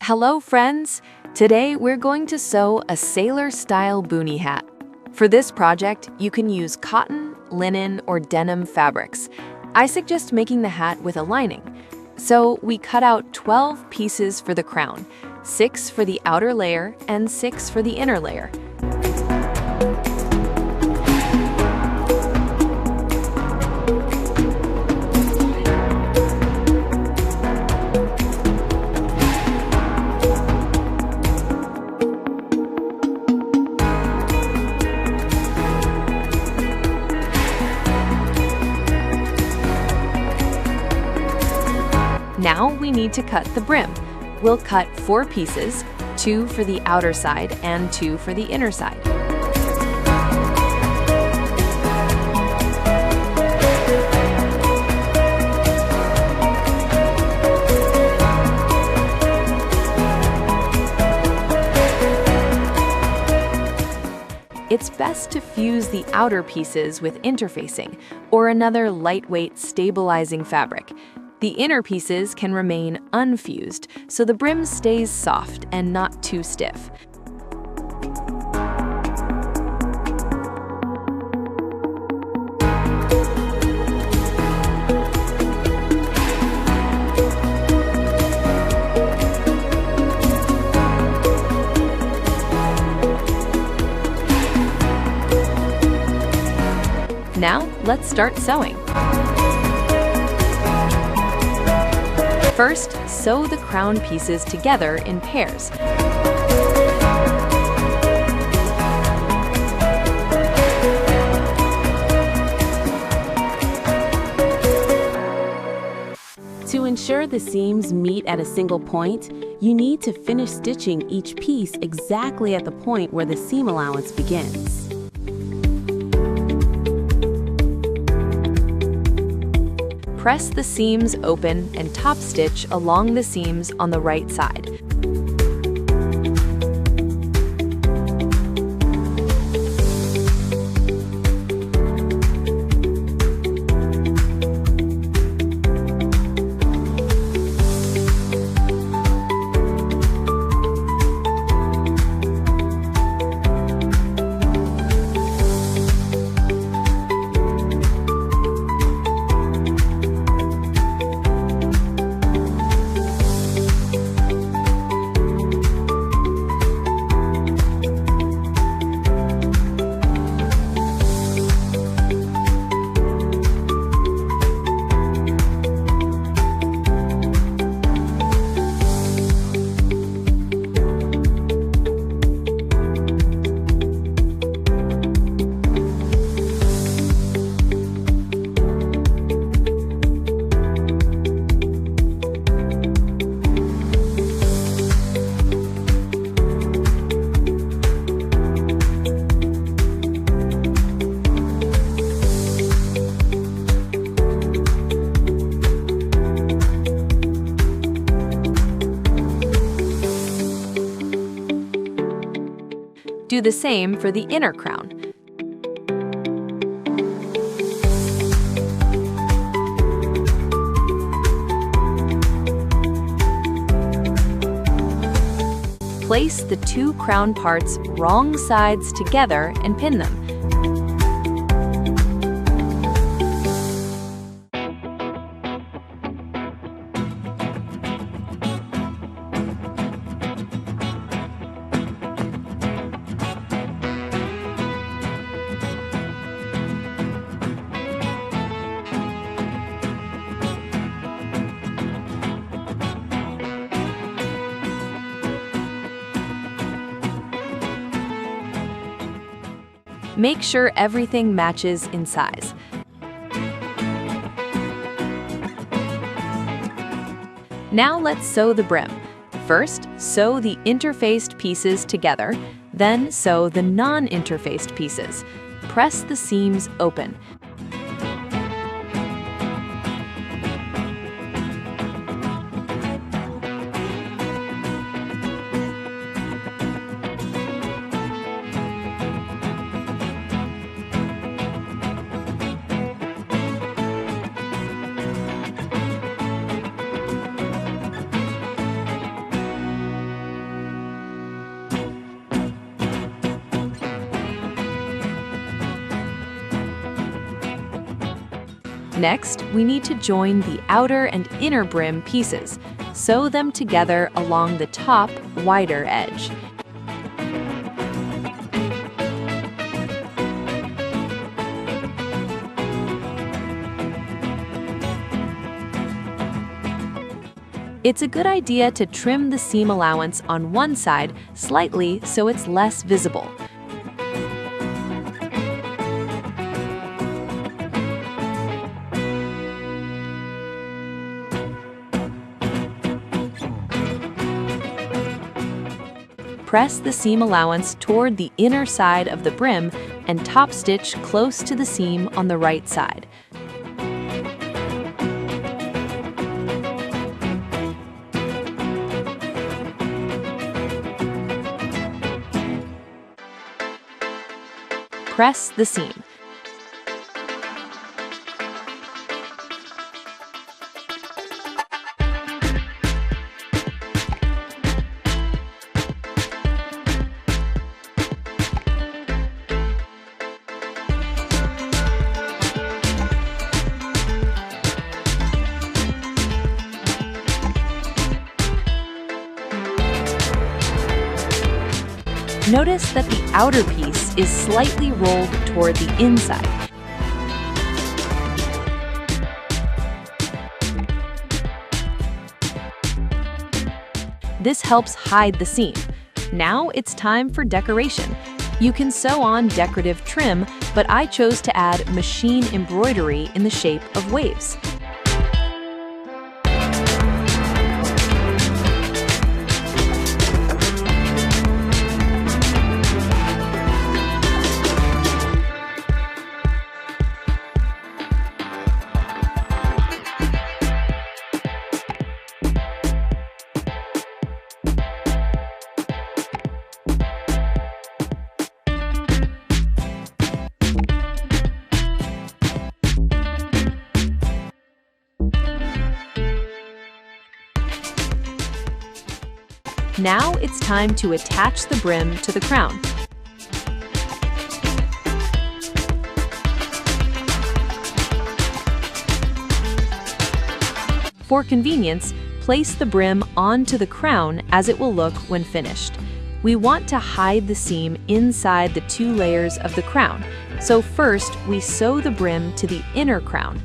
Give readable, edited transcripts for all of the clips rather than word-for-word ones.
Hello friends! Today we're going to sew a sailor-style boonie hat. For this project, you can use cotton, linen, or denim fabrics. I suggest making the hat with a lining. So we cut out 12 pieces for the crown, 6 for the outer layer and 6 for the inner layer. Now we need to cut the brim. We'll cut 4 pieces, 2 for the outer side and 2 for the inner side. It's best to fuse the outer pieces with interfacing or another lightweight stabilizing fabric. The inner pieces can remain unfused, so the brim stays soft and not too stiff. Now, let's start sewing. First, sew the crown pieces together in pairs. To ensure the seams meet at a single point, you need to finish stitching each piece exactly at the point where the seam allowance begins. Press the seams open and top stitch along the seams on the right side. Do the same for the inner crown. Place the 2 crown parts wrong sides together and pin them. Make sure everything matches in size. Now let's sew the brim. First, sew the interfaced pieces together, then sew the non-interfaced pieces. Press the seams open. Next, we need to join the outer and inner brim pieces. Sew them together along the top, wider edge. It's a good idea to trim the seam allowance on one side slightly so it's less visible. Press the seam allowance toward the inner side of the brim and top stitch close to the seam on the right side. Press the seam. Notice that the outer piece is slightly rolled toward the inside. This helps hide the seam. Now it's time for decoration. You can sew on decorative trim, but I chose to add machine embroidery in the shape of waves. Now it's time to attach the brim to the crown. For convenience, place the brim onto the crown as it will look when finished. We want to hide the seam inside the two layers of the crown, so first we sew the brim to the inner crown.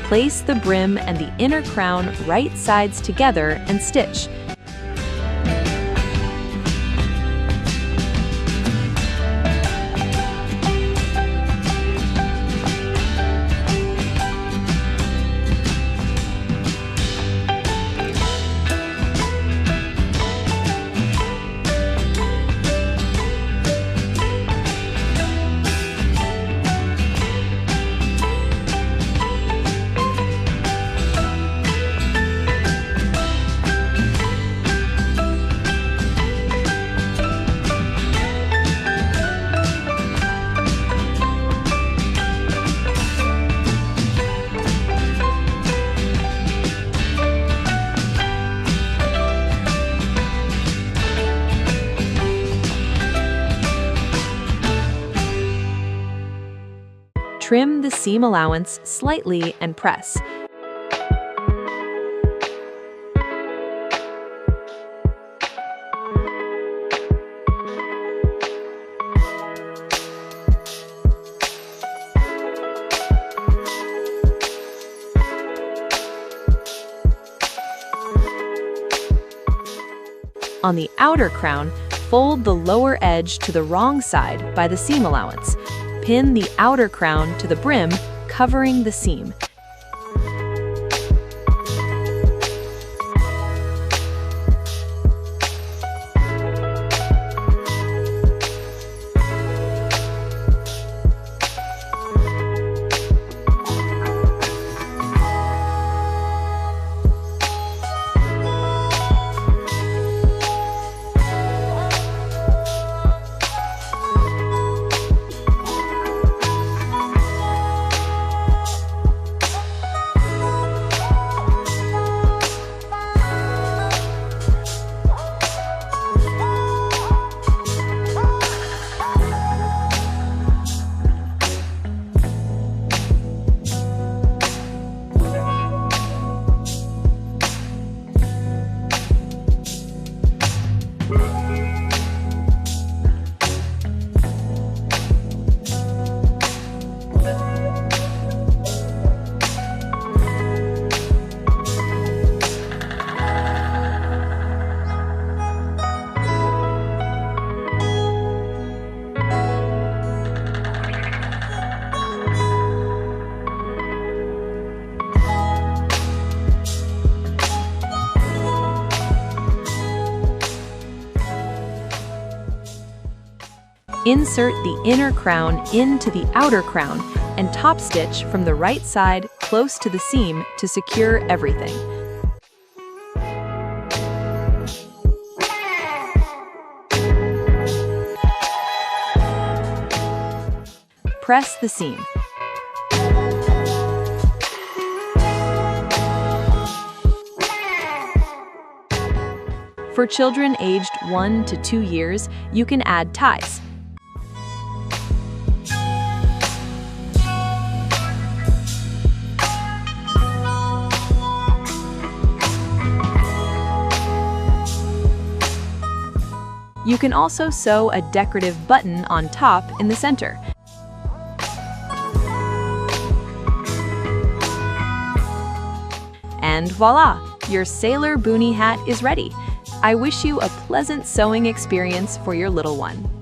Place the brim and the inner crown right sides together and stitch. Trim the seam allowance slightly and press. On the outer crown, fold the lower edge to the wrong side by the seam allowance. Pin the outer crown to the brim, covering the seam. Insert the inner crown into the outer crown and top stitch from the right side close to the seam to secure everything. Press the seam. For children aged 1 to 2 years, you can add ties. You can also sew a decorative button on top in the center. And voila! Your sailor boonie hat is ready. I wish you a pleasant sewing experience for your little one.